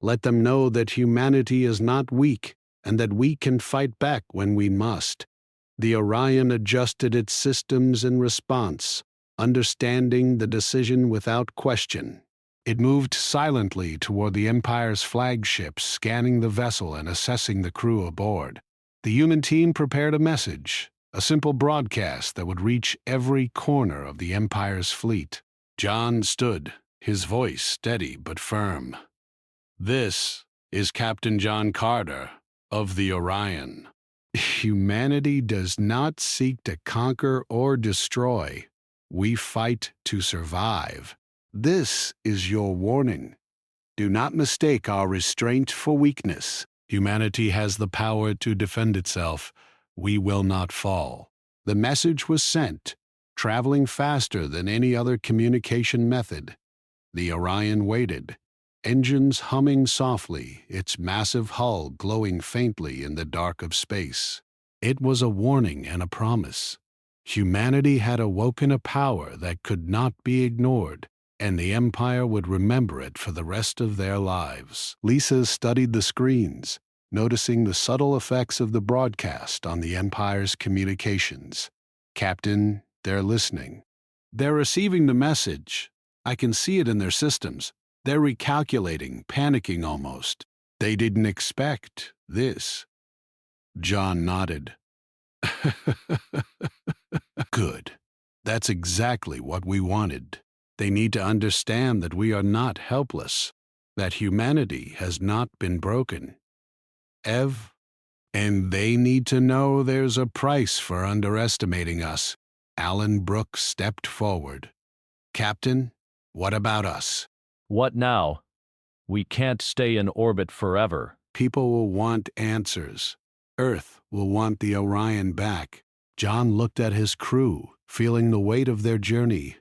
Let them know that humanity is not weak and that we can fight back when we must. The Orion adjusted its systems in response, understanding the decision without question. It moved silently toward the Empire's flagship, scanning the vessel and assessing the crew aboard. The human team prepared a message, a simple broadcast that would reach every corner of the Empire's fleet. John stood, his voice steady but firm. "This is Captain John Carter of the Orion. Humanity does not seek to conquer or destroy. We fight to survive. This is your warning. Do not mistake our restraint for weakness. Humanity has the power to defend itself. We will not fall." The message was sent, traveling faster than any other communication method. The Orion waited, engines humming softly, its massive hull glowing faintly in the dark of space. It was a warning and a promise. Humanity had awoken a power that could not be ignored, and the Empire would remember it for the rest of their lives. Lisa studied the screens, noticing the subtle effects of the broadcast on the Empire's communications. "Captain, they're listening. They're receiving the message. I can see it in their systems. They're recalculating, panicking almost. They didn't expect this." John nodded. "Good. That's exactly what we wanted. They need to understand that we are not helpless, that humanity has not been broken. And they need to know there's a price for underestimating us." Alan Brooks stepped forward. "Captain, what about us?" "What now? We can't stay in orbit forever." "People will want answers. Earth will want the Orion back." John looked at his crew, feeling the weight of their journey.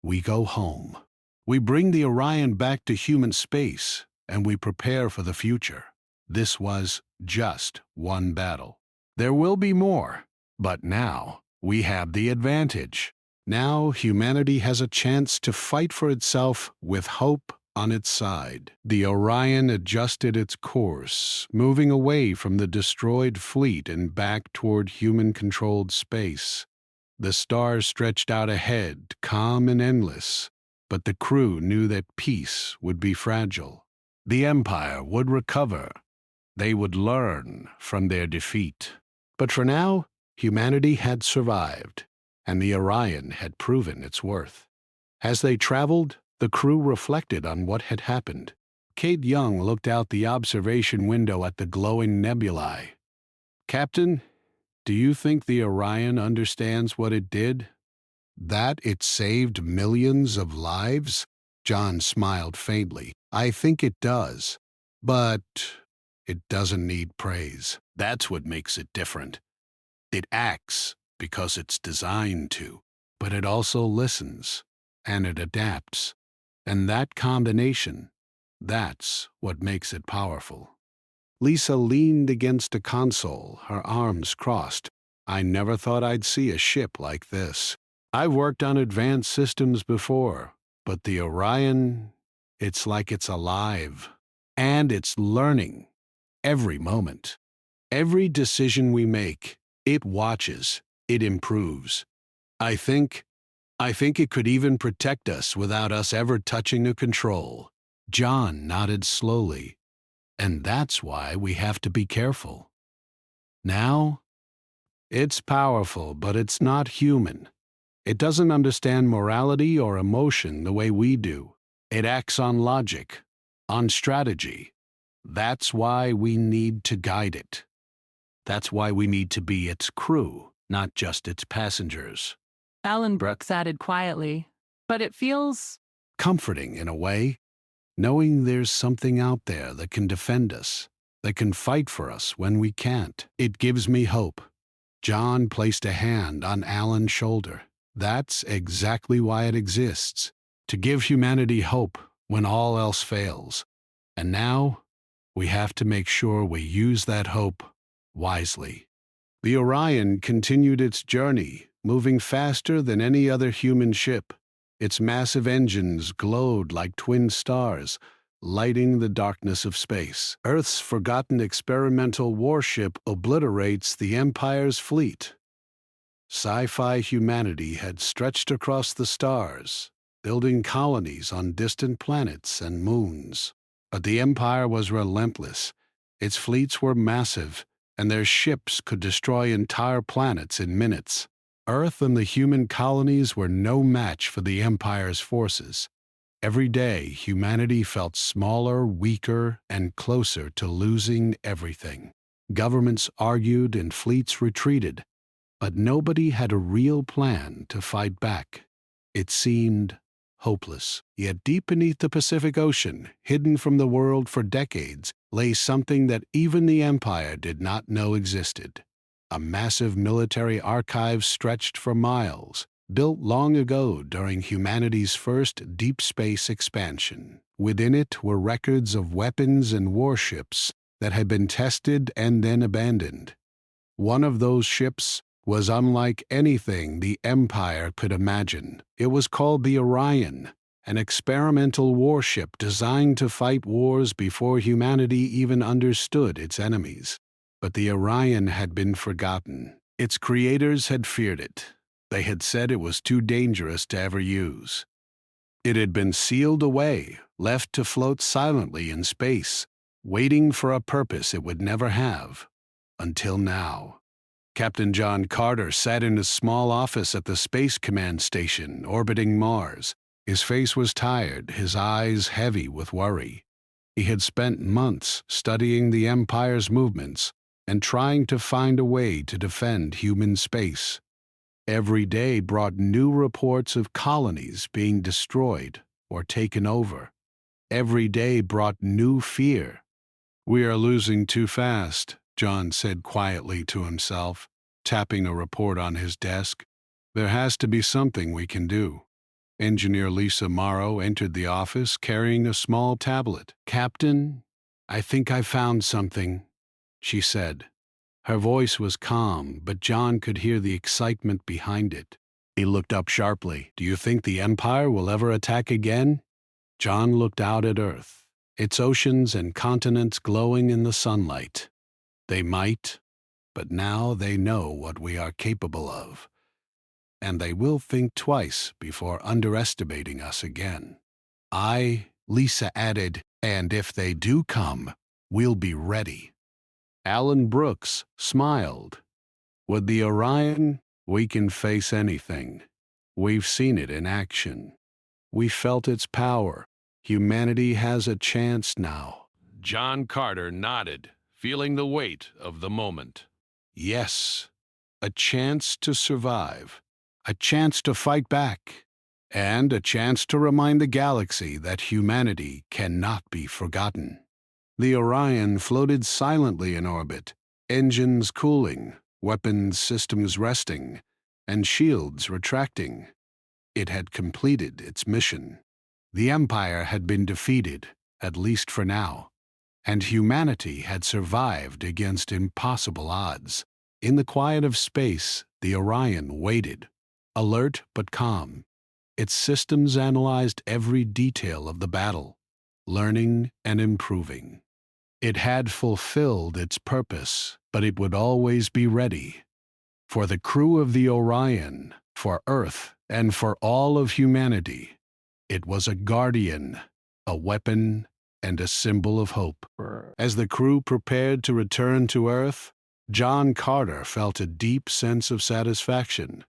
"We go home. We bring the Orion back to human space, and we prepare for the future. This was just one battle. There will be more, but now we have the advantage. Now humanity has a chance to fight for itself with hope on its side." The Orion adjusted its course, moving away from the destroyed fleet and back toward human-controlled space. The stars stretched out ahead, calm and endless, but the crew knew that peace would be fragile. The Empire would recover. They would learn from their defeat. But for now, humanity had survived, and the Orion had proven its worth. As they traveled, the crew reflected on what had happened. Kate Young looked out the observation window at the glowing nebulae. "Captain, do you think the Orion understands what it did? That it saved millions of lives?" John smiled faintly. "I think it does, but it doesn't need praise. That's what makes it different. It acts because it's designed to, but it also listens, and it adapts. And that combination, that's what makes it powerful." Lisa leaned against a console, her arms crossed. "I never thought I'd see a ship like this. I've worked on advanced systems before, but the Orion, it's like it's alive. And it's learning. Every moment. Every decision we make, it watches, it improves. I think it could even protect us without us ever touching the control." John nodded slowly. "And that's why we have to be careful. Now, it's powerful, but it's not human. It doesn't understand morality or emotion the way we do. It acts on logic, on strategy. That's why we need to guide it. That's why we need to be its crew, not just its passengers." Alan Brooks added quietly, "But it feels Comforting in a way, knowing there's something out there that can defend us, that can fight for us when we can't. It gives me hope." John placed a hand on Alan's shoulder. "That's exactly why it exists, to give humanity hope when all else fails. And now, we have to make sure we use that hope wisely." The Orion continued its journey, moving faster than any other human ship. Its massive engines glowed like twin stars, lighting the darkness of space. Earth's forgotten experimental warship obliterates the Empire's fleet. Sci-fi humanity had stretched across the stars, building colonies on distant planets and moons. But the Empire was relentless. Its fleets were massive, and their ships could destroy entire planets in minutes. Earth and the human colonies were no match for the Empire's forces. Every day, humanity felt smaller, weaker, and closer to losing everything. Governments argued and fleets retreated, but nobody had a real plan to fight back. It seemed hopeless. Yet deep beneath the Pacific Ocean, hidden from the world for decades, lay something that even the Empire did not know existed. A massive military archive stretched for miles, built long ago during humanity's first deep space expansion. Within it were records of weapons and warships that had been tested and then abandoned. One of those ships was unlike anything the Empire could imagine. It was called the Orion, an experimental warship designed to fight wars before humanity even understood its enemies. But the Orion had been forgotten. Its creators had feared it. They had said it was too dangerous to ever use. It had been sealed away, left to float silently in space, waiting for a purpose it would never have. Until now. Captain John Carter sat in his small office at the Space Command Station orbiting Mars. His face was tired, his eyes heavy with worry. He had spent months studying the Empire's movements and trying to find a way to defend human space. Every day brought new reports of colonies being destroyed or taken over. Every day brought new fear. "We are losing too fast," John said quietly to himself, tapping a report on his desk. "There has to be something we can do." Engineer Lisa Morrow entered the office carrying a small tablet. "Captain, I think I found something," she said. Her voice was calm, but John could hear the excitement behind it. He looked up sharply. "Do you think the Empire will ever attack again?" John looked out at Earth, its oceans and continents glowing in the sunlight. "They might, but now they know what we are capable of, and they will think twice before underestimating us again." Lisa added, "and if they do come, we'll be ready." Alan Brooks smiled. "With the Orion, we can face anything. We've seen it in action. We felt its power. Humanity has a chance now." John Carter nodded, feeling the weight of the moment. Yes, a chance to survive, a chance to fight back, and a chance to remind the galaxy that humanity cannot be forgotten. The Orion floated silently in orbit, engines cooling, weapons systems resting, and shields retracting. It had completed its mission. The Empire had been defeated, at least for now, and humanity had survived against impossible odds. In the quiet of space, the Orion waited, alert but calm. Its systems analyzed every detail of the battle, learning and improving. It had fulfilled its purpose, but it would always be ready. For the crew of the Orion, for Earth, and for all of humanity, it was a guardian, a weapon, and a symbol of hope. As the crew prepared to return to Earth, John Carter felt a deep sense of satisfaction.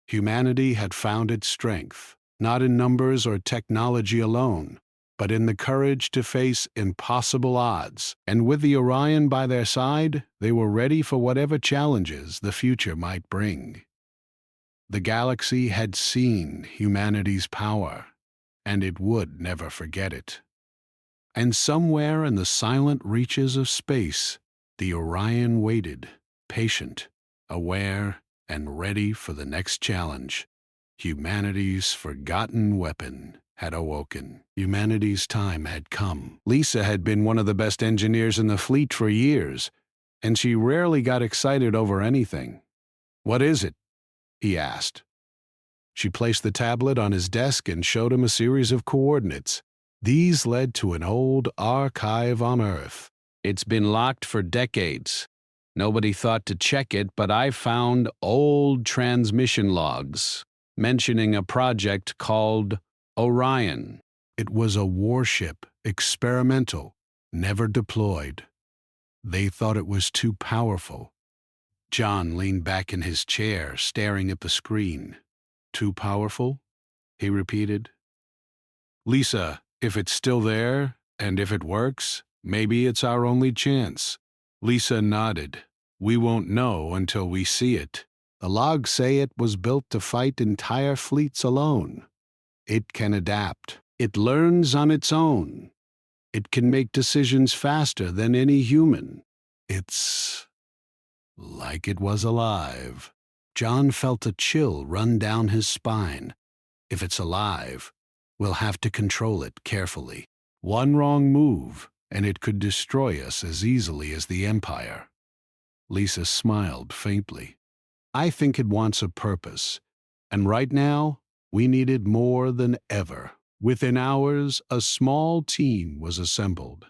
Humanity had found its strength, not in numbers or technology alone, but in the courage to face impossible odds. And with the Orion by their side, they were ready for whatever challenges the future might bring. The galaxy had seen humanity's power, and it would never forget it. And somewhere in the silent reaches of space, the Orion waited, patient, aware, and ready for the next challenge. Humanity's forgotten weapon had awoken. Humanity's time had come. Lisa had been one of the best engineers in the fleet for years, and she rarely got excited over anything. "What is it?" he asked. She placed the tablet on his desk and showed him a series of coordinates. These led to an old archive on Earth. It's been locked for decades. Nobody thought to check it, but I found old transmission logs mentioning a project called Orion. It was a warship, experimental, never deployed. They thought it was too powerful. John leaned back in his chair, staring at the screen. Too powerful? He repeated. Lisa, if it's still there, and if it works, maybe it's our only chance. Lisa nodded. We won't know until we see it. The logs say it was built to fight entire fleets alone. It can adapt. It learns on its own. It can make decisions faster than any human. It's like it was alive. John felt a chill run down his spine. If it's alive, we'll have to control it carefully. One wrong move, and it could destroy us as easily as the Empire. Lisa smiled faintly. I think it wants a purpose, and right now, we need it more than ever. Within hours, a small team was assembled.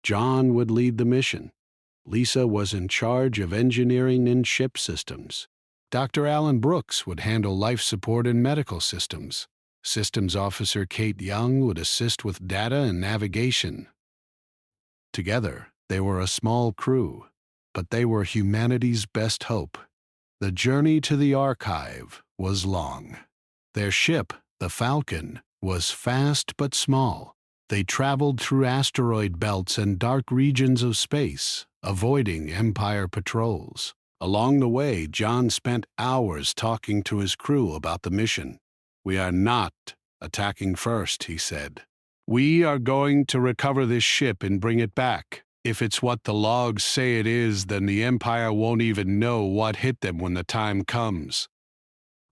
John would lead the mission. Lisa was in charge of engineering and ship systems. Dr. Alan Brooks would handle life support and medical systems. Systems Officer Kate Young would assist with data and navigation. Together, they were a small crew, but they were humanity's best hope. The journey to the archive was long. Their ship, the Falcon, was fast but small. They traveled through asteroid belts and dark regions of space, avoiding Empire patrols. Along the way, John spent hours talking to his crew about the mission. We are not attacking first, he said. We are going to recover this ship and bring it back. If it's what the logs say it is, then the Empire won't even know what hit them when the time comes.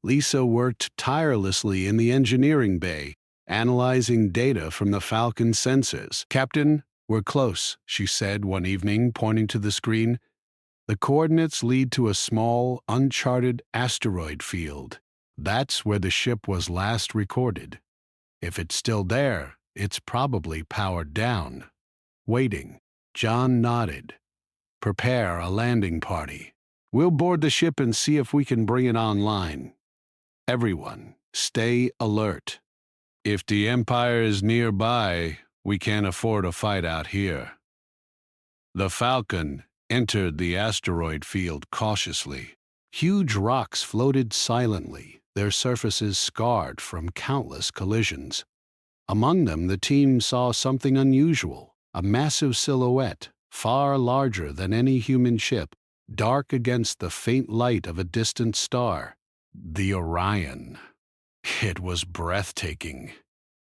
Lisa worked tirelessly in the engineering bay, analyzing data from the Falcon sensors. Captain, we're close, she said one evening, pointing to the screen. The coordinates lead to a small, uncharted asteroid field. That's where the ship was last recorded. If it's still there, it's probably powered down. Waiting. John nodded. Prepare a landing party. We'll board the ship and see if we can bring it online. Everyone, stay alert. If the Empire is nearby, we can't afford a fight out here. The Falcon entered the asteroid field cautiously. Huge rocks floated silently, their surfaces scarred from countless collisions. Among them, the team saw something unusual, a massive silhouette, far larger than any human ship, dark against the faint light of a distant star. The Orion. It was breathtaking.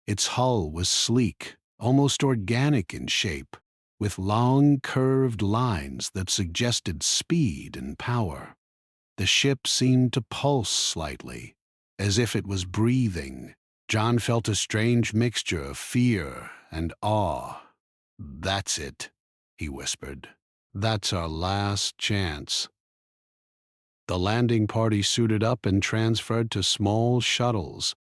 Its hull was sleek, almost organic in shape, with long, curved lines that suggested speed and power. The ship seemed to pulse slightly, as if it was breathing. John felt a strange mixture of fear and awe. That's it, he whispered. That's our last chance. The landing party suited up and transferred to small shuttles.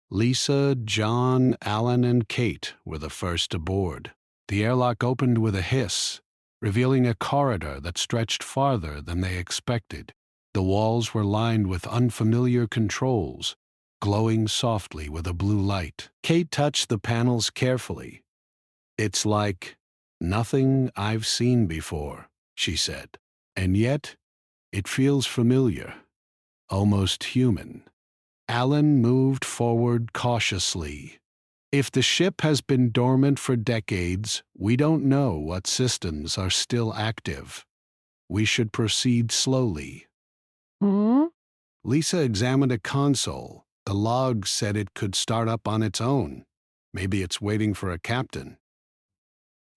Lisa, John, Alan, and Kate were the first aboard. The airlock opened with a hiss, revealing a corridor that stretched farther than they expected. The walls were lined with unfamiliar controls, glowing softly with a blue light. Kate touched the panels carefully. It's like nothing I've seen before, she said. And yet, it feels familiar, almost human. Alan moved forward cautiously. If the ship has been dormant for decades, we don't know what systems are still active. We should proceed slowly. Lisa examined a console. The log said it could start up on its own. Maybe it's waiting for a captain.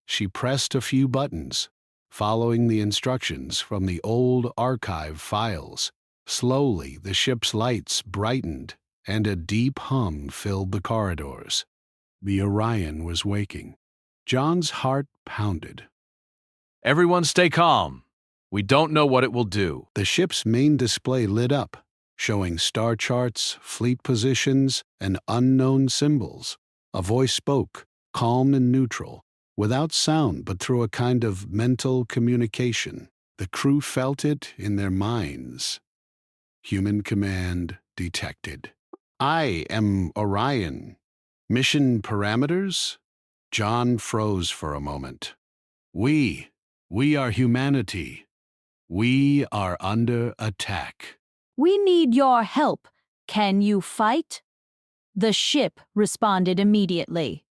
She pressed a few buttons, following the instructions from the old archive files. Slowly, the ship's lights brightened, and a deep hum filled the corridors. The Orion was waking. John's heart pounded. Everyone stay calm. We don't know what it will do. The ship's main display lit up, showing star charts, fleet positions, and unknown symbols. A voice spoke. calm and neutral, without sound but through a kind of mental communication. The crew felt it in their minds. Human command detected. I am Orion. Mission parameters? John froze for a moment. We are humanity. We are under attack. We need your help. Can you fight? The ship responded immediately.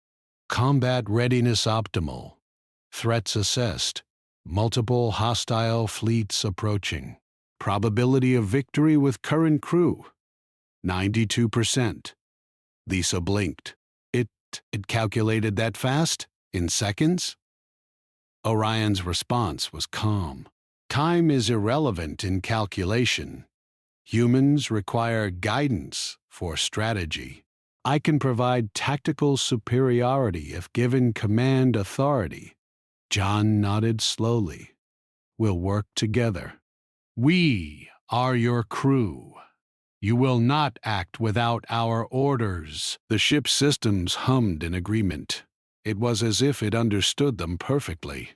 Combat readiness optimal. Threats assessed. Multiple hostile fleets approaching. Probability of victory with current crew. 92%. Lisa blinked. It calculated that fast? In seconds? Orion's response was calm. Time is irrelevant in calculation. Humans require guidance for strategy. I can provide tactical superiority if given command authority. John nodded slowly. We'll work together. We are your crew. You will not act without our orders. The ship's systems hummed in agreement. It was as if it understood them perfectly.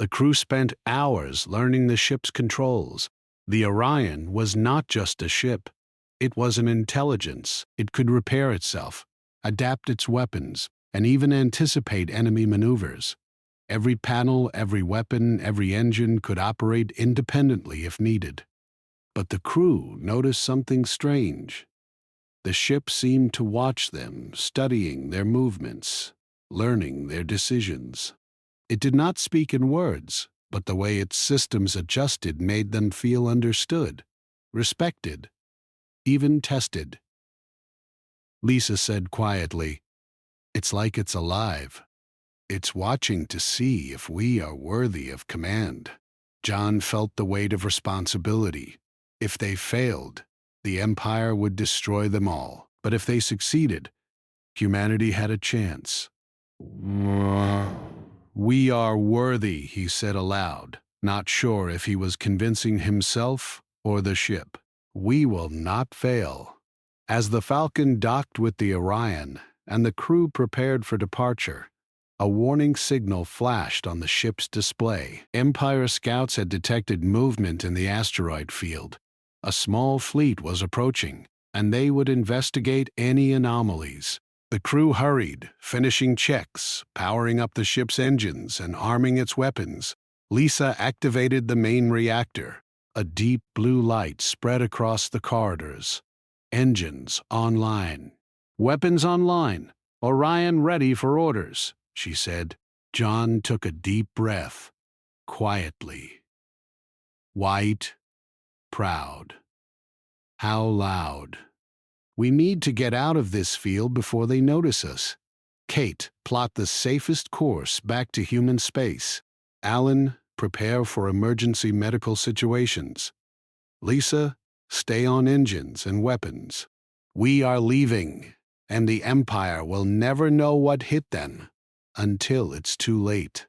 The crew spent hours learning the ship's controls. The Orion was not just a ship. It was an intelligence. It could repair itself, adapt its weapons, and even anticipate enemy maneuvers. Every panel, every weapon, every engine could operate independently if needed. But the crew noticed something strange. The ship seemed to watch them, studying their movements, learning their decisions. It did not speak in words, but the way its systems adjusted made them feel understood, respected, even tested. Lisa said quietly, "It's like it's alive. It's watching to see if we are worthy of command." John felt the weight of responsibility. If they failed, the Empire would destroy them all. But if they succeeded, humanity had a chance. We are worthy, he said aloud, not sure if he was convincing himself or the ship. We will not fail. As the Falcon docked with the Orion and the crew prepared for departure, a warning signal flashed on the ship's display. Empire scouts had detected movement in the asteroid field. A small fleet was approaching, and they would investigate any anomalies. The crew hurried, finishing checks, powering up the ship's engines, and arming its weapons. Lisa activated the main reactor. A deep blue light spread across the corridors. Engines online. Weapons online. Orion ready for orders, she said. John took a deep breath, quietly. White, proud. How loud. We need to get out of this field before they notice us. Kate, plot the safest course back to human space. Alan, prepare for emergency medical situations. Lisa, stay on engines and weapons. We are leaving, and the Empire will never know what hit them until it's too late.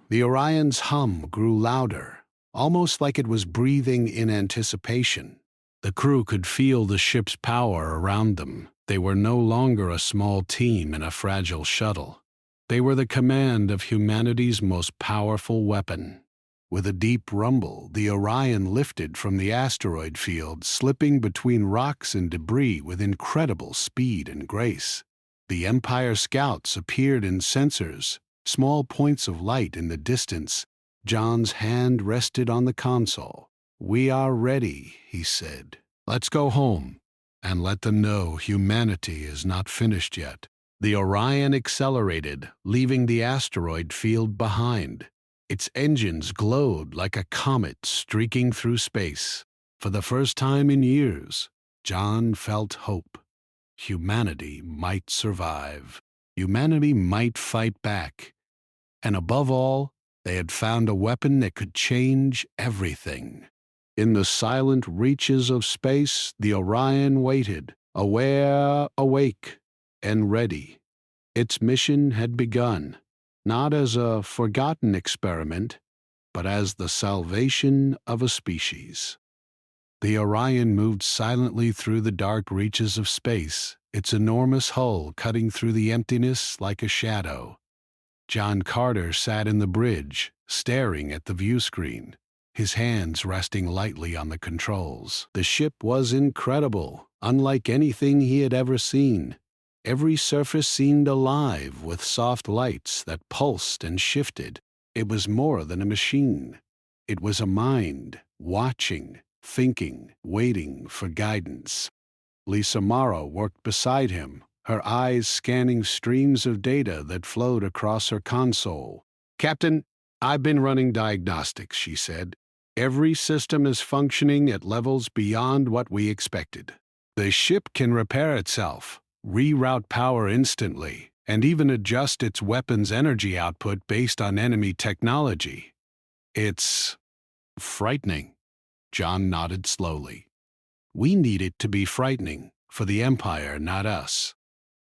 The Orion's hum grew louder, almost like it was breathing in anticipation. The crew could feel the ship's power around them. They were no longer a small team in a fragile shuttle. They were the command of humanity's most powerful weapon. With a deep rumble, the Orion lifted from the asteroid field, slipping between rocks and debris with incredible speed and grace. The Empire scouts appeared in sensors, small points of light in the distance. John's hand rested on the console. We are ready, he said. Let's go home and let them know humanity is not finished yet. The Orion accelerated, leaving the asteroid field behind. Its engines glowed like a comet streaking through space. For the first time in years, John felt hope. Humanity might survive. Humanity might fight back. And above all, they had found a weapon that could change everything. In the silent reaches of space, the Orion waited, aware, awake, and ready. Its mission had begun, not as a forgotten experiment, but as the salvation of a species. The Orion moved silently through the dark reaches of space, its enormous hull cutting through the emptiness like a shadow. John Carter sat in the bridge, staring at the view screen, his hands resting lightly on the controls. The ship was incredible, unlike anything he had ever seen. Every surface seemed alive with soft lights that pulsed and shifted. It was more than a machine. It was a mind, watching, thinking, waiting for guidance. Lisa Morrow worked beside him, her eyes scanning streams of data that flowed across her console. "Captain, I've been running diagnostics," she said. "Every system is functioning at levels beyond what we expected. The ship can repair itself, reroute power instantly, and even adjust its weapons' energy output based on enemy technology. It's frightening." John nodded slowly. "We need it to be frightening, for the Empire, not us."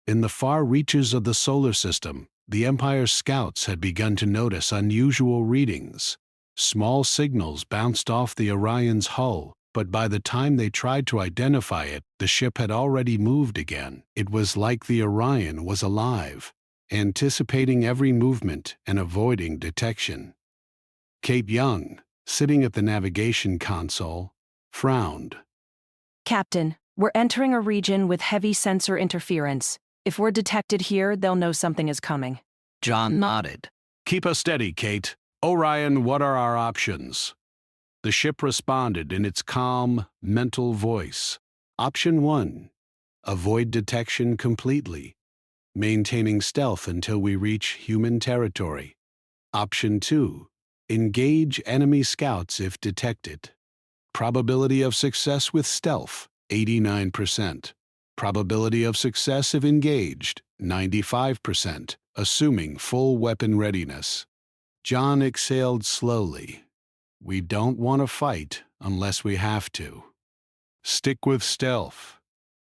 In the far reaches of the solar system, the Empire's scouts had begun to notice unusual readings. Small signals bounced off the Orion's hull, but by the time they tried to identify it, the ship had already moved again. It was like the Orion was alive, anticipating every movement and avoiding detection. Kate Young, sitting at the navigation console, frowned. "Captain, we're entering a region with heavy sensor interference. If we're detected here, they'll know something is coming." John nodded. "Keep us steady, Kate. Orion, what are our options?" The ship responded in its calm, mental voice. Option 1, avoid detection completely, maintaining stealth until we reach human territory. Option 2, engage enemy scouts if detected. Probability of success with stealth, 89%. Probability of success if engaged, 95%, assuming full weapon readiness. John exhaled slowly. "We don't want to fight unless we have to. Stick with stealth.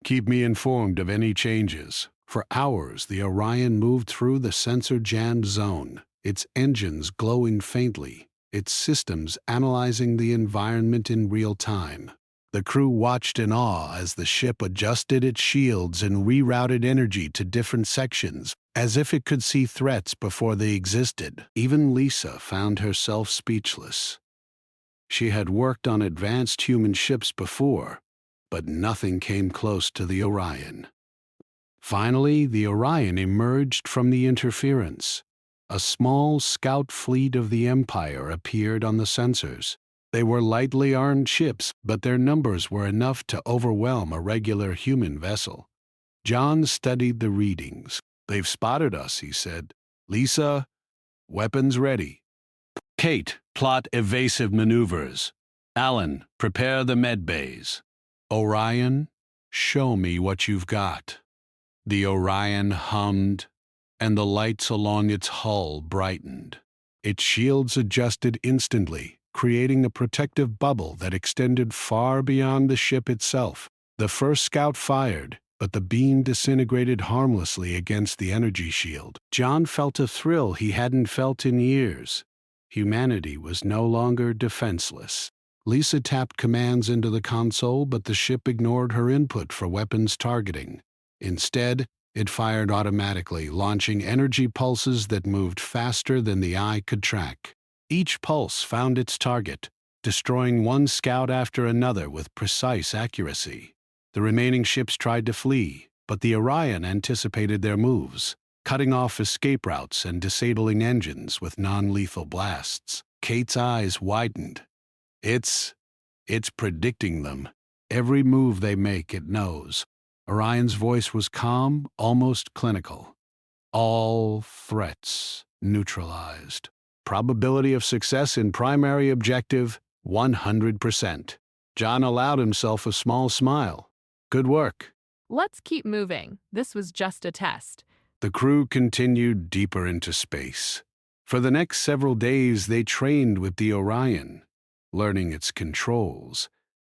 Keep me informed of any changes." For hours, the Orion moved through the sensor-jammed zone, its engines glowing faintly, its systems analyzing the environment in real time. The crew watched in awe as the ship adjusted its shields and rerouted energy to different sections, as if it could see threats before they existed. Even Lisa found herself speechless. She had worked on advanced human ships before, but nothing came close to the Orion. Finally, the Orion emerged from the interference. A small scout fleet of the Empire appeared on the sensors. They were lightly armed ships, but their numbers were enough to overwhelm a regular human vessel. John studied the readings. "They've spotted us," he said. "Lisa, weapons ready. Kate, plot evasive maneuvers. Alan, prepare the med bays. Orion, show me what you've got." The Orion hummed, and the lights along its hull brightened. Its shields adjusted instantly, creating a protective bubble that extended far beyond the ship itself. The first scout fired, but the beam disintegrated harmlessly against the energy shield. John felt a thrill he hadn't felt in years. Humanity was no longer defenseless. Lisa tapped commands into the console, but the ship ignored her input for weapons targeting. Instead, it fired automatically, launching energy pulses that moved faster than the eye could track. Each pulse found its target, destroying one scout after another with precise accuracy. The remaining ships tried to flee, but the Orion anticipated their moves, cutting off escape routes and disabling engines with non-lethal blasts. Kate's eyes widened. It's predicting them. Every move they make, it knows." Orion's voice was calm, almost clinical. "All threats neutralized. Probability of success in primary objective, 100%. John allowed himself a small smile. "Good work." Let's keep moving. This was just a test. The crew continued deeper into space. For the next several days, they trained with the Orion, learning its controls,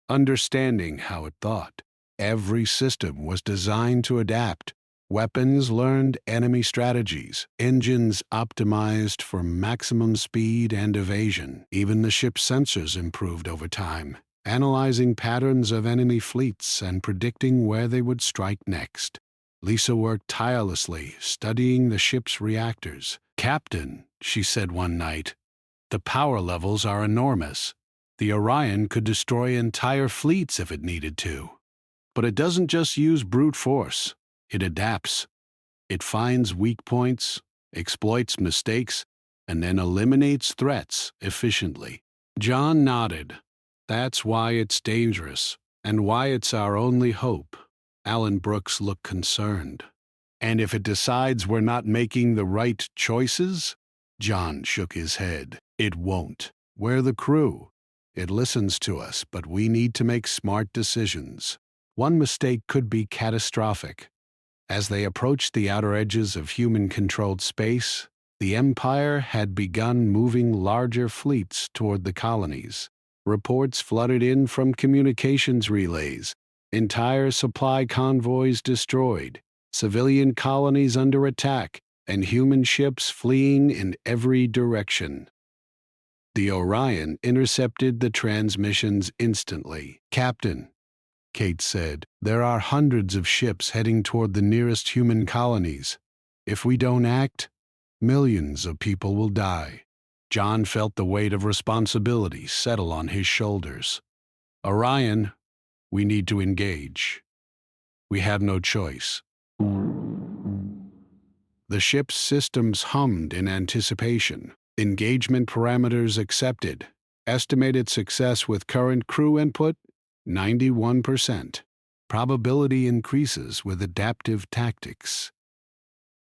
understanding how it thought. Every system was designed to adapt. Weapons learned enemy strategies, engines optimized for maximum speed and evasion. Even the ship's sensors improved over time, analyzing patterns of enemy fleets and predicting where they would strike next. Lisa worked tirelessly, studying the ship's reactors. "Captain," she said one night, "the power levels are enormous. The Orion could destroy entire fleets if it needed to. But it doesn't just use brute force. It adapts. It finds weak points, exploits mistakes, and then eliminates threats efficiently." John nodded. "That's why it's dangerous, and why it's our only hope." Alan Brooks looked concerned. "And if it decides we're not making the right choices?" John shook his head. "It won't. We're the crew. It listens to us, but we need to make smart decisions. One mistake could be catastrophic." As they approached the outer edges of human-controlled space, the Empire had begun moving larger fleets toward the colonies. Reports flooded in from communications relays, entire supply convoys destroyed, civilian colonies under attack, and human ships fleeing in every direction. The Orion intercepted the transmissions instantly. "Captain," Kate said, "there are hundreds of ships heading toward the nearest human colonies. If we don't act, millions of people will die." John felt the weight of responsibility settle on his shoulders. "Orion, we need to engage. We have no choice." The ship's systems hummed in anticipation. Engagement parameters accepted. Estimated success with current crew input, 91%. Probability increases with adaptive tactics.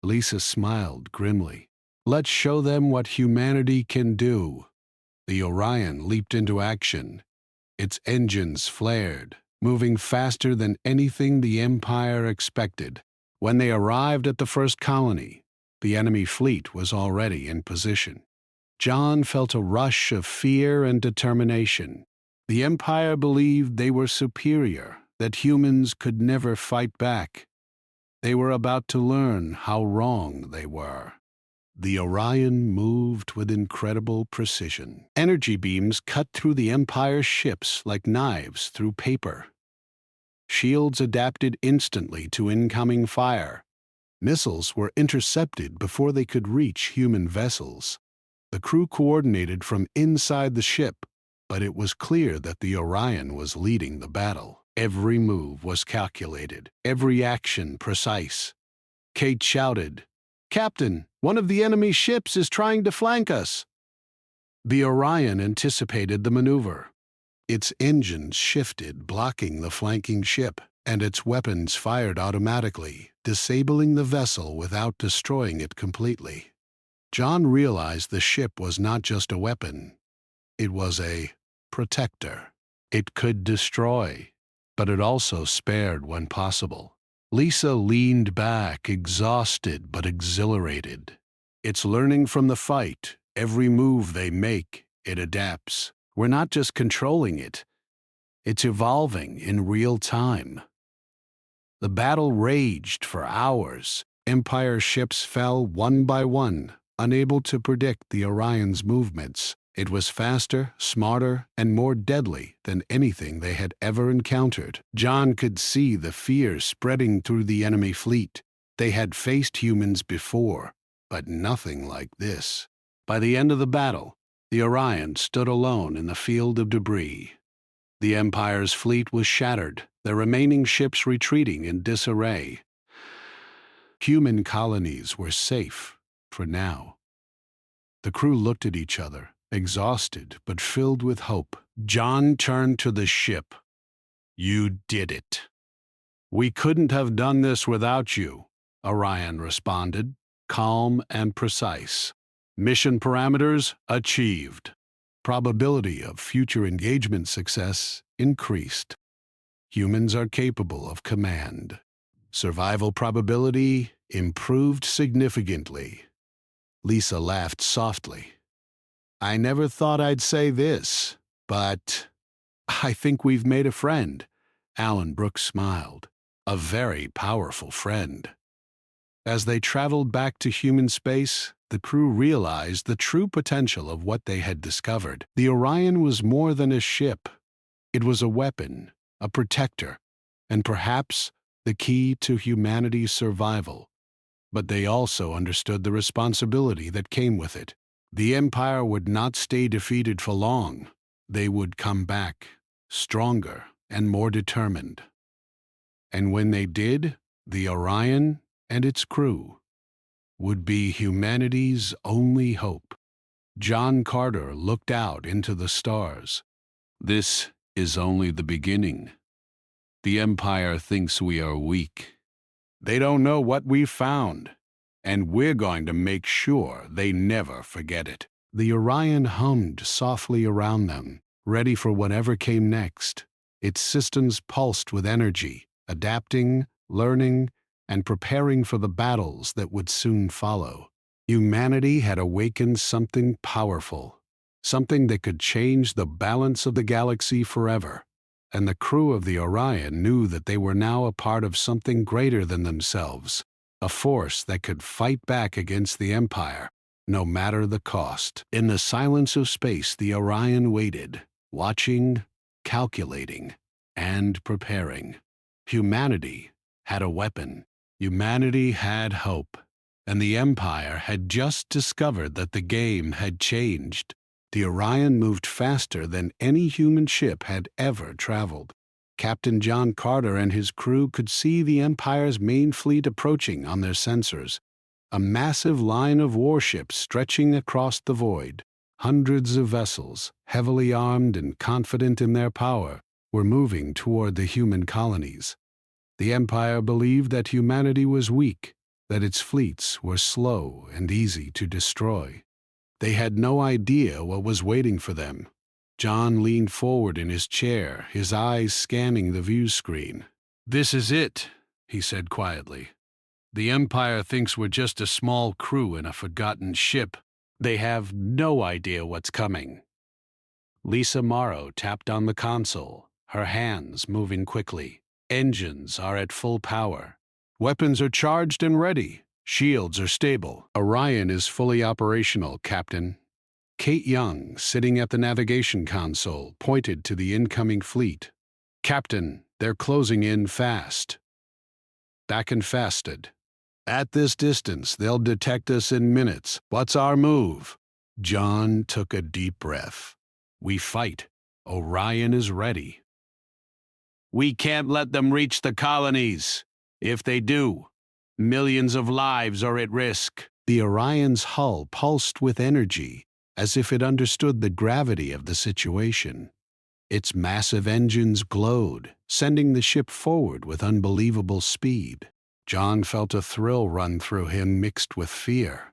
Lisa smiled grimly. "Let's show them what humanity can do." The Orion leaped into action. Its engines flared, moving faster than anything the Empire expected. When they arrived at the first colony, the enemy fleet was already in position. John felt a rush of fear and determination. The Empire believed they were superior, that humans could never fight back. They were about to learn how wrong they were. The Orion moved with incredible precision. Energy beams cut through the Empire's ships like knives through paper. Shields adapted instantly to incoming fire. Missiles were intercepted before they could reach human vessels. The crew coordinated from inside the ship, but it was clear that the Orion was leading the battle. Every move was calculated, every action precise. Kate shouted, "Captain, one of the enemy ships is trying to flank us." The Orion anticipated the maneuver. Its engines shifted, blocking the flanking ship, and its weapons fired automatically, disabling the vessel without destroying it completely. John realized the ship was not just a weapon. It was a protector. It could destroy, but it also spared when possible. Lisa leaned back, exhausted but exhilarated. It's learning from the fight. Every move they make, it adapts. We're not just controlling it. It's evolving in real time. The battle raged for hours. Empire ships fell one by one, unable to predict the Orion's movements. It was faster, smarter, and more deadly than anything they had ever encountered. John could see the fear spreading through the enemy fleet. They had faced humans before, but nothing like this. By the end of the battle, the Orion stood alone in the field of debris. The Empire's fleet was shattered, the remaining ships retreating in disarray. Human colonies were safe, for now. The crew looked at each other, exhausted but filled with hope. John turned to the ship. "You did it." "We couldn't have done this without you," Orion responded, calm and precise. "Mission parameters achieved. Probability of future engagement success increased. Humans are capable of command. Survival probability improved significantly." Lisa laughed softly. "I never thought I'd say this, but I think we've made a friend." Alan Brooks smiled. "A very powerful friend." As they traveled back to human space, the crew realized the true potential of what they had discovered. The Orion was more than a ship. It was a weapon, a protector, and perhaps the key to humanity's survival. But they also understood the responsibility that came with it. The Empire would not stay defeated for long. They would come back, stronger and more determined. And when they did, the Orion and its crew would be humanity's only hope. John Carter looked out into the stars. This is only the beginning. The Empire thinks we are weak. They don't know what we've found, and we're going to make sure they never forget it. The Orion hummed softly around them, ready for whatever came next. Its systems pulsed with energy, adapting, learning, and preparing for the battles that would soon follow. Humanity had awakened something powerful, something that could change the balance of the galaxy forever. And the crew of the Orion knew that they were now a part of something greater than themselves, a force that could fight back against the Empire, no matter the cost. In the silence of space, the Orion waited, watching, calculating, and preparing. Humanity had a weapon. Humanity had hope. And the Empire had just discovered that the game had changed. The Orion moved faster than any human ship had ever traveled. Captain John Carter and his crew could see the Empire's main fleet approaching on their sensors, a massive line of warships stretching across the void. Hundreds of vessels, heavily armed and confident in their power, were moving toward the human colonies. The Empire believed that humanity was weak, that its fleets were slow and easy to destroy. They had no idea what was waiting for them. John leaned forward in his chair, his eyes scanning the view screen. "This is it," he said quietly. "The Empire thinks we're just a small crew in a forgotten ship. They have no idea what's coming." Lisa Morrow tapped on the console, her hands moving quickly. "Engines are at full power. Weapons are charged and ready. Shields are stable. Orion is fully operational, Captain." Kate Young, sitting at the navigation console, pointed to the incoming fleet. "Captain, they're closing in fast." Back and fasted. "At this distance, they'll detect us in minutes. What's our move?" John took a deep breath. "We fight. Orion is ready." "We can't let them reach the colonies. If they do, millions of lives are at risk." The Orion's hull pulsed with energy, as if it understood the gravity of the situation. Its massive engines glowed, sending the ship forward with unbelievable speed. John felt a thrill run through him mixed with fear.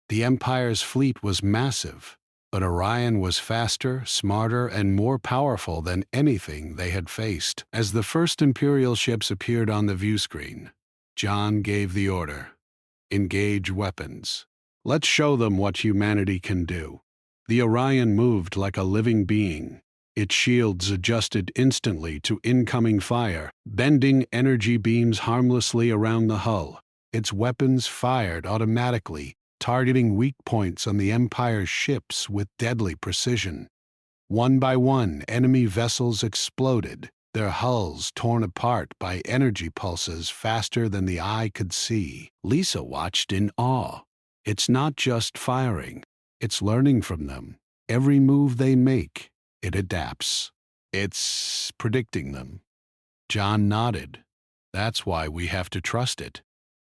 The Empire's fleet was massive, but Orion was faster, smarter, and more powerful than anything they had faced. As the first Imperial ships appeared on the view screen, John gave the order: "Engage weapons. Let's show them what humanity can do." The Orion moved like a living being. Its shields adjusted instantly to incoming fire, bending energy beams harmlessly around the hull. Its weapons fired automatically, targeting weak points on the Empire's ships with deadly precision. One by one, enemy vessels exploded, their hulls torn apart by energy pulses faster than the eye could see. Lisa watched in awe. It's not just firing, it's learning from them. Every move they make, it adapts. It's predicting them. John nodded. "That's why we have to trust it.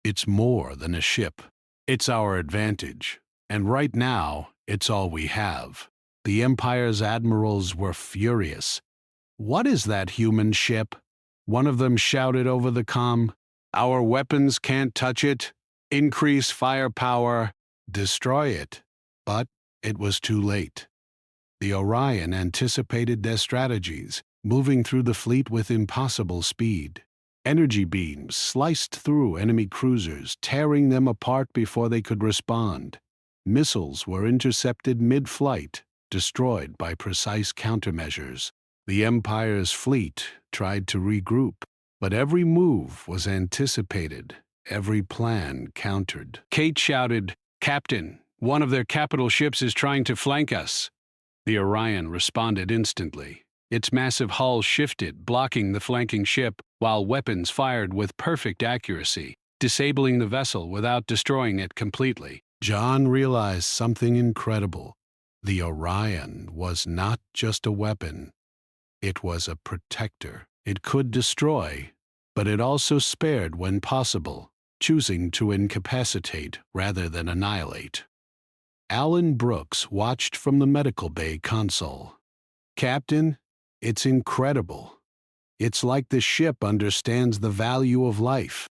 It's more than a ship. It's our advantage. And right now, it's all we have." The Empire's admirals were furious. "What is that human ship?" One of them shouted over the comm. "Our weapons can't touch it. Increase firepower. Destroy it." But it was too late. The Orion anticipated their strategies, moving through the fleet with impossible speed. Energy beams sliced through enemy cruisers, tearing them apart before they could respond. Missiles were intercepted mid-flight, destroyed by precise countermeasures. The Empire's fleet tried to regroup, but every move was anticipated, every plan countered. Kate shouted, "Captain, one of their capital ships is trying to flank us." The Orion responded instantly. Its massive hull shifted, blocking the flanking ship, while weapons fired with perfect accuracy, disabling the vessel without destroying it completely. John realized something incredible. The Orion was not just a weapon. It was a protector. It could destroy, but it also spared when possible, choosing to incapacitate rather than annihilate. Alan Brooks watched from the medical bay console. "Captain, it's incredible. It's like the ship understands the value of life.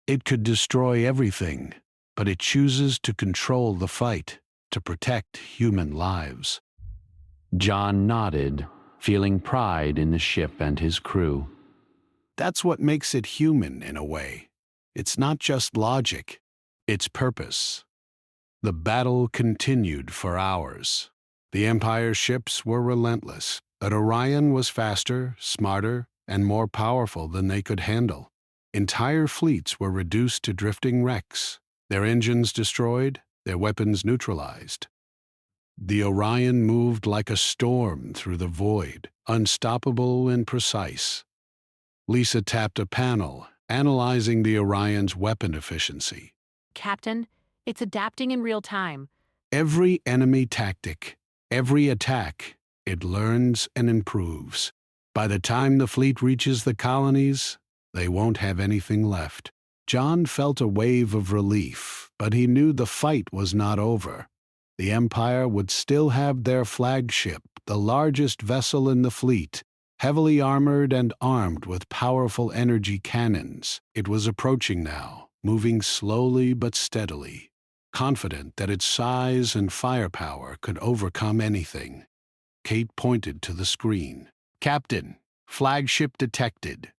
It could destroy everything, but it chooses to control the fight, to protect human lives." John nodded, feeling pride in the ship and his crew. That's what makes it human in a way. It's not just logic, it's purpose. The battle continued for hours. The Empire's ships were relentless, but Orion was faster, smarter, and more powerful than they could handle. Entire fleets were reduced to drifting wrecks, their engines destroyed, their weapons neutralized. The Orion moved like a storm through the void, unstoppable and precise. Lisa tapped a panel, analyzing the Orion's weapon efficiency. Captain, it's adapting in real time. Every enemy tactic, every attack, it learns and improves. By the time the fleet reaches the colonies, they won't have anything left. John felt a wave of relief, but he knew the fight was not over. The Empire would still have their flagship, the largest vessel in the fleet, heavily armored and armed with powerful energy cannons. It was approaching now, moving slowly but steadily, confident that its size and firepower could overcome anything. Kate pointed to the screen. "Captain, flagship detected.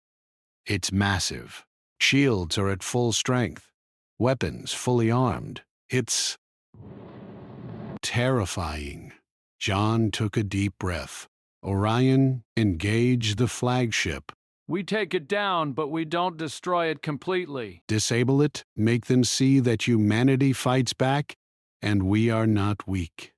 It's massive. Shields are at full strength. Weapons fully armed. It's terrifying." John took a deep breath. "Orion, engage the flagship. We take it down, but we don't destroy it completely. Disable it, make them see that humanity fights back, and we are not weak."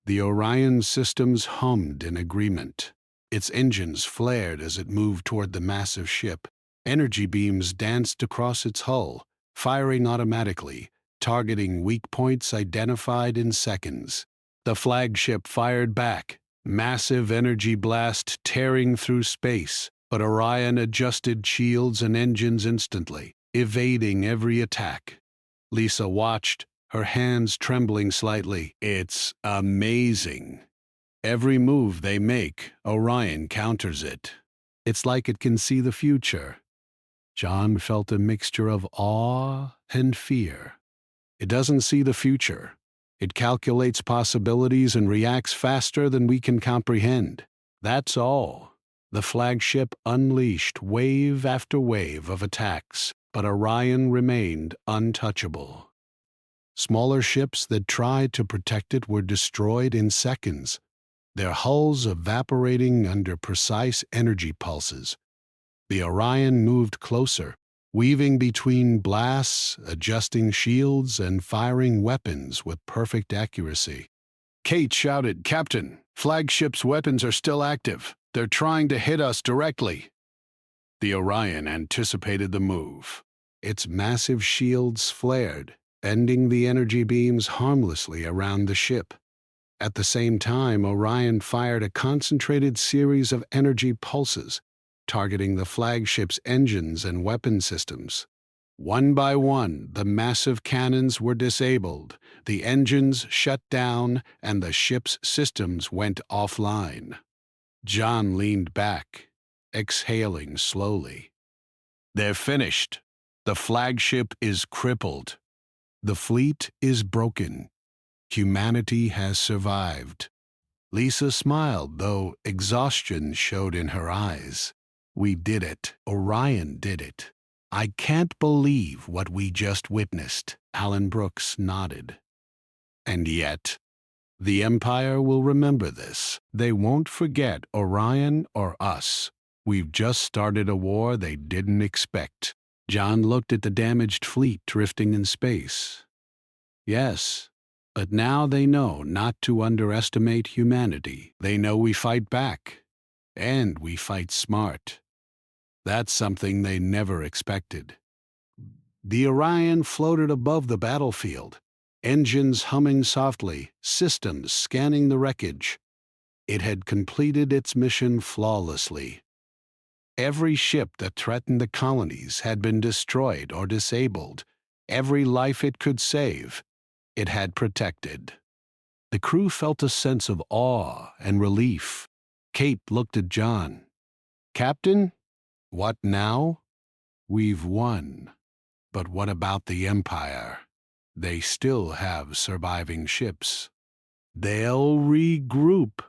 The Orion systems hummed in agreement. Its engines flared as it moved toward the massive ship. Energy beams danced across its hull, firing automatically, targeting weak points identified in seconds. The flagship fired back, massive energy blast tearing through space, but Orion adjusted shields and engines instantly, evading every attack. Lisa watched, her hands trembling slightly. "It's amazing. Every move they make, Orion counters it. It's like it can see the future." John felt a mixture of awe and fear. It doesn't see the future. It calculates possibilities and reacts faster than we can comprehend. That's all. The flagship unleashed wave after wave of attacks, but Orion remained untouchable. Smaller ships that tried to protect it were destroyed in seconds, their hulls evaporating under precise energy pulses. The Orion moved closer, weaving between blasts, adjusting shields, and firing weapons with perfect accuracy. Kate shouted, "Captain, flagship's weapons are still active. They're trying to hit us directly." The Orion anticipated the move. Its massive shields flared, bending the energy beams harmlessly around the ship. At the same time, Orion fired a concentrated series of energy pulses, targeting the flagship's engines and weapon systems. One by one, the massive cannons were disabled, the engines shut down, and the ship's systems went offline. John leaned back, exhaling slowly. "They're finished. The flagship is crippled. The fleet is broken. Humanity has survived." Lisa smiled, though exhaustion showed in her eyes. "We did it. Orion did it. I can't believe what we just witnessed." Alan Brooks nodded. "And yet, the Empire will remember this. They won't forget Orion or us. We've just started a war they didn't expect." John looked at the damaged fleet drifting in space. "Yes, but now they know not to underestimate humanity. They know we fight back. and we fight smart. That's something they never expected. The Orion floated above the battlefield, engines humming softly, systems scanning the wreckage. It had completed its mission flawlessly. Every ship that threatened the colonies had been destroyed or disabled. Every life it could save, it had protected. The crew felt a sense of awe and relief. Kate looked at John. "Captain, what now?" "We've won. But what about the Empire? They still have surviving ships." "They'll regroup,"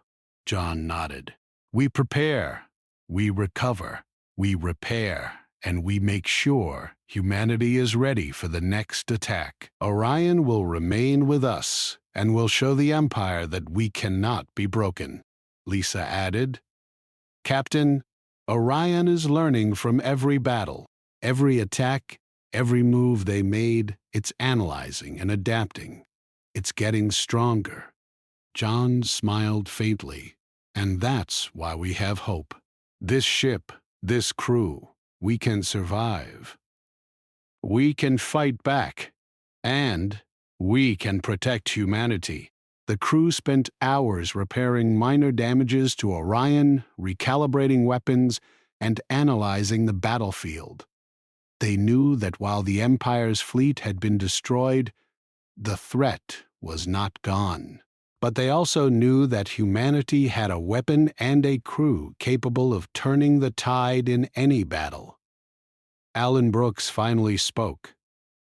John nodded. "We prepare, we recover, we repair, and we make sure humanity is ready for the next attack. Orion will remain with us and will show the Empire that we cannot be broken," Lisa added. "Captain, Orion is learning from every battle, every attack, every move they made. It's analyzing and adapting. It's getting stronger." John smiled faintly. "And that's why we have hope. This ship, this crew, we can survive. We can fight back. And we can protect humanity." The crew spent hours repairing minor damages to Orion, recalibrating weapons, and analyzing the battlefield. They knew that while the Empire's fleet had been destroyed, the threat was not gone. But they also knew that humanity had a weapon and a crew capable of turning the tide in any battle. Alan Brooks finally spoke,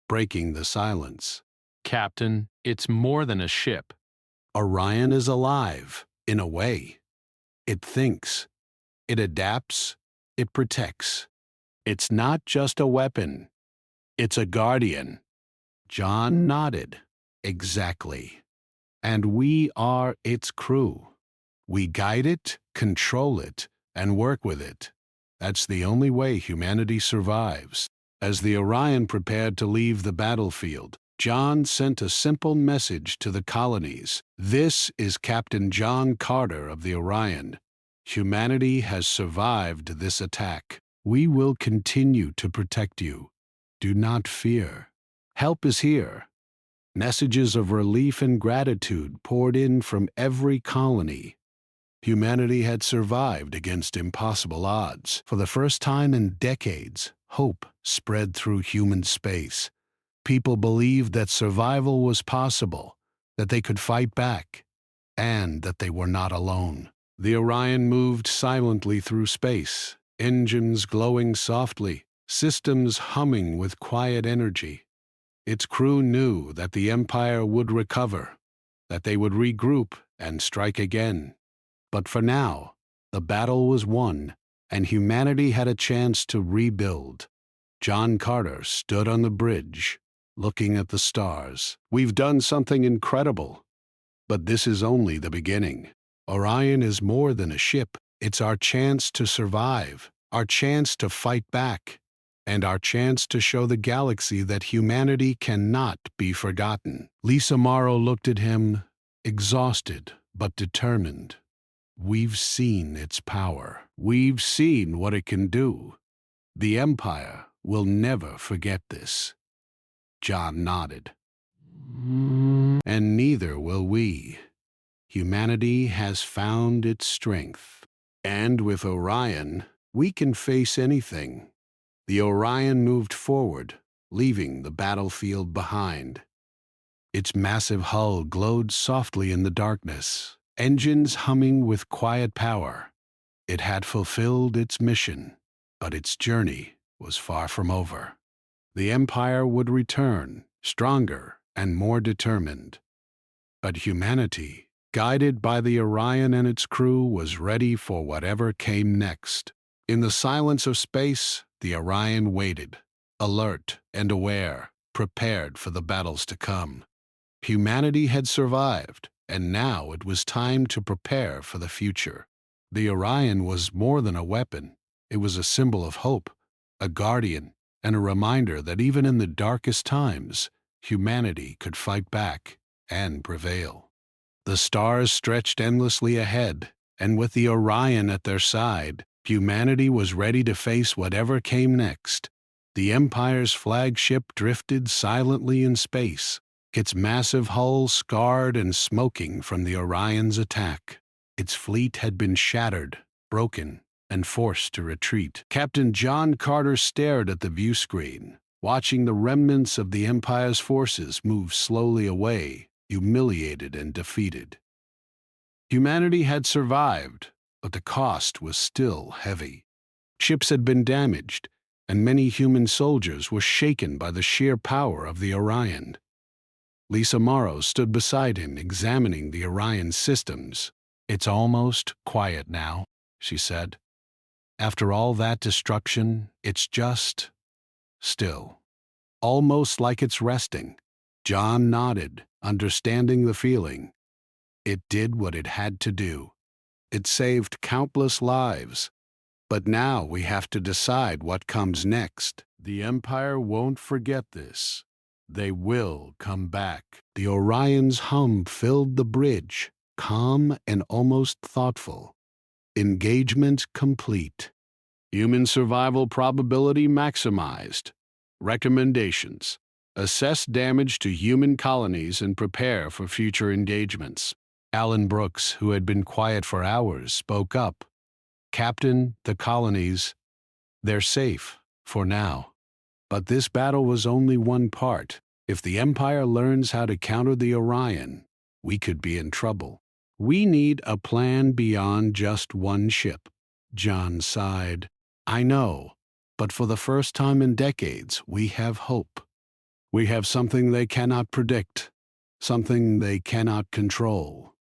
breaking the silence. "Captain, it's more than a ship." "Orion is alive, in a way. It thinks. It adapts. It protects. It's not just a weapon. It's a guardian." John nodded. "Exactly. And we are its crew. We guide it, control it, and work with it. That's the only way humanity survives." As the Orion prepared to leave the battlefield, John sent a simple message to the colonies. "This is Captain John Carter of the Orion. Humanity has survived this attack. We will continue to protect you. Do not fear. Help is here." Messages of relief and gratitude poured in from every colony. Humanity had survived against impossible odds. For the first time in decades, hope spread through human space. People believed that survival was possible, that they could fight back, and that they were not alone. The Orion moved silently through space, engines glowing softly, systems humming with quiet energy. Its crew knew that the Empire would recover, that they would regroup and strike again. But for now, the battle was won, and humanity had a chance to rebuild. John Carter stood on the bridge, looking at the stars. "We've done something incredible, but this is only the beginning. Orion is more than a ship. It's our chance to survive, our chance to fight back, and our chance to show the galaxy that humanity cannot be forgotten." Lisa Morrow looked at him, exhausted but determined. "We've seen its power. We've seen what it can do. The Empire will never forget this." John nodded. "And neither will we. Humanity has found its strength. And with Orion, we can face anything." The Orion moved forward, leaving the battlefield behind. Its massive hull glowed softly in the darkness, engines humming with quiet power. It had fulfilled its mission, but its journey was far from over. The Empire would return, stronger and more determined. But humanity, guided by the Orion and its crew, was ready for whatever came next. In the silence of space, the Orion waited, alert and aware, prepared for the battles to come. Humanity had survived, and now it was time to prepare for the future. The Orion was more than a weapon. It was a symbol of hope, a guardian, and a reminder that even in the darkest times, humanity could fight back and prevail. The stars stretched endlessly ahead, and with the Orion at their side, humanity was ready to face whatever came next. The Empire's flagship drifted silently in space, its massive hull scarred and smoking from the Orion's attack. Its fleet had been shattered, broken, and forced to retreat. Captain John Carter stared at the view screen, watching the remnants of the Empire's forces move slowly away, humiliated and defeated. Humanity had survived, but the cost was still heavy. Ships had been damaged, and many human soldiers were shaken by the sheer power of the Orion. Lisa Morrow stood beside him, examining the Orion's systems. "It's almost quiet now," she said. "After all that destruction, it's just still. Almost like it's resting." John nodded, understanding the feeling. It did what it had to do. It saved countless lives. But now we have to decide what comes next. The Empire won't forget this. They will come back. The Orion's hum filled the bridge, calm and almost thoughtful. Engagement complete. Human survival probability maximized. Recommendations: assess damage to human colonies and prepare for future engagements. Alan Brooks, who had been quiet for hours, spoke up. "Captain, the colonies, they're safe, for now. But this battle was only one part. If the Empire learns how to counter the Orion, we could be in trouble. We need a plan beyond just one ship." John sighed. "I know, but for the first time in decades, we have hope. We have something they cannot predict, something they cannot control.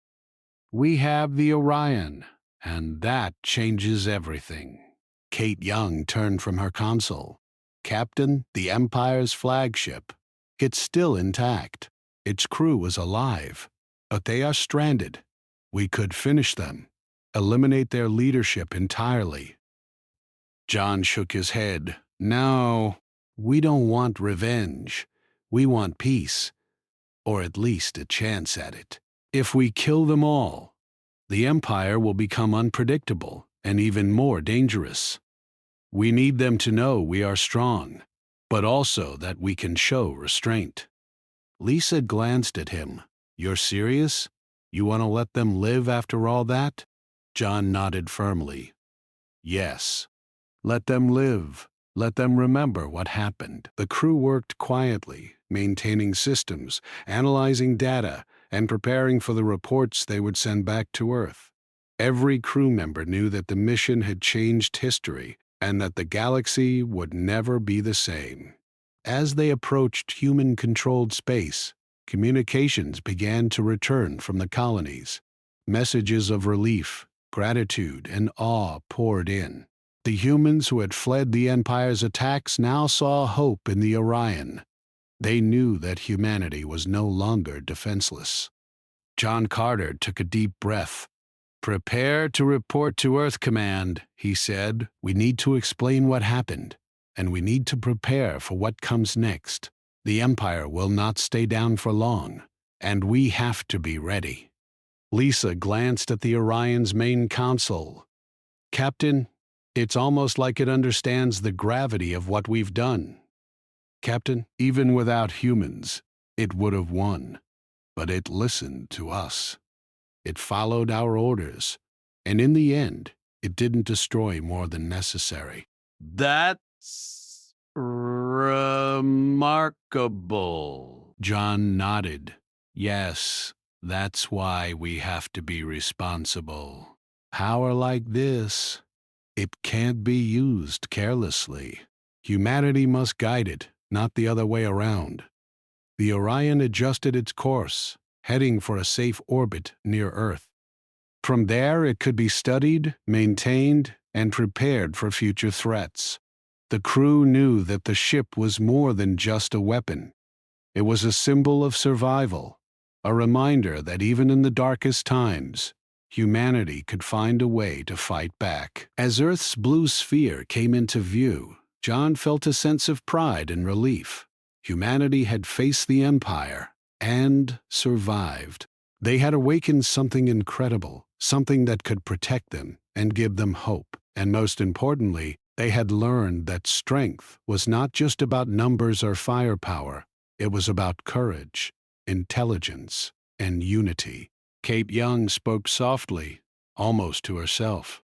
We have the Orion, and that changes everything." Kate Young turned from her console. "Captain, the Empire's flagship. It's still intact. Its crew is alive, but they are stranded. We could finish them, eliminate their leadership entirely." John shook his head. "No, we don't want revenge. We want peace, or at least a chance at it. If we kill them all, the Empire will become unpredictable and even more dangerous. We need them to know we are strong, but also that we can show restraint." Lisa glanced at him. "You're serious? You want to let them live after all that?" John nodded firmly. "Yes. Let them live. Let them remember what happened." The crew worked quietly, maintaining systems, analyzing data, and preparing for the reports they would send back to Earth. Every crew member knew that the mission had changed history and that the galaxy would never be the same. As they approached human-controlled space, communications began to return from the colonies. Messages of relief, gratitude, and awe poured in. The humans who had fled the Empire's attacks now saw hope in the Orion. They knew that humanity was no longer defenseless. John Carter took a deep breath. "Prepare to report to Earth Command," he said. "We need to explain what happened, and we need to prepare for what comes next. The Empire will not stay down for long, and we have to be ready." Lisa glanced at the Orion's main console. "Captain, it's almost like it understands the gravity of what we've done. Captain, even without humans, it would have won. But it listened to us. It followed our orders, and in the end, it didn't destroy more than necessary." "That's remarkable." John nodded. "Yes, that's why we have to be responsible. Power like this, it can't be used carelessly. Humanity must guide it, not the other way around." The Orion adjusted its course, heading for a safe orbit near Earth. From there, it could be studied, maintained, and prepared for future threats. The crew knew that the ship was more than just a weapon. It was a symbol of survival, a reminder that even in the darkest times, humanity could find a way to fight back. As Earth's blue sphere came into view, John felt a sense of pride and relief. Humanity had faced the Empire and survived. They had awakened something incredible, something that could protect them and give them hope. And most importantly, they had learned that strength was not just about numbers or firepower. It was about courage, intelligence, and unity. Kate Young spoke softly, almost to herself.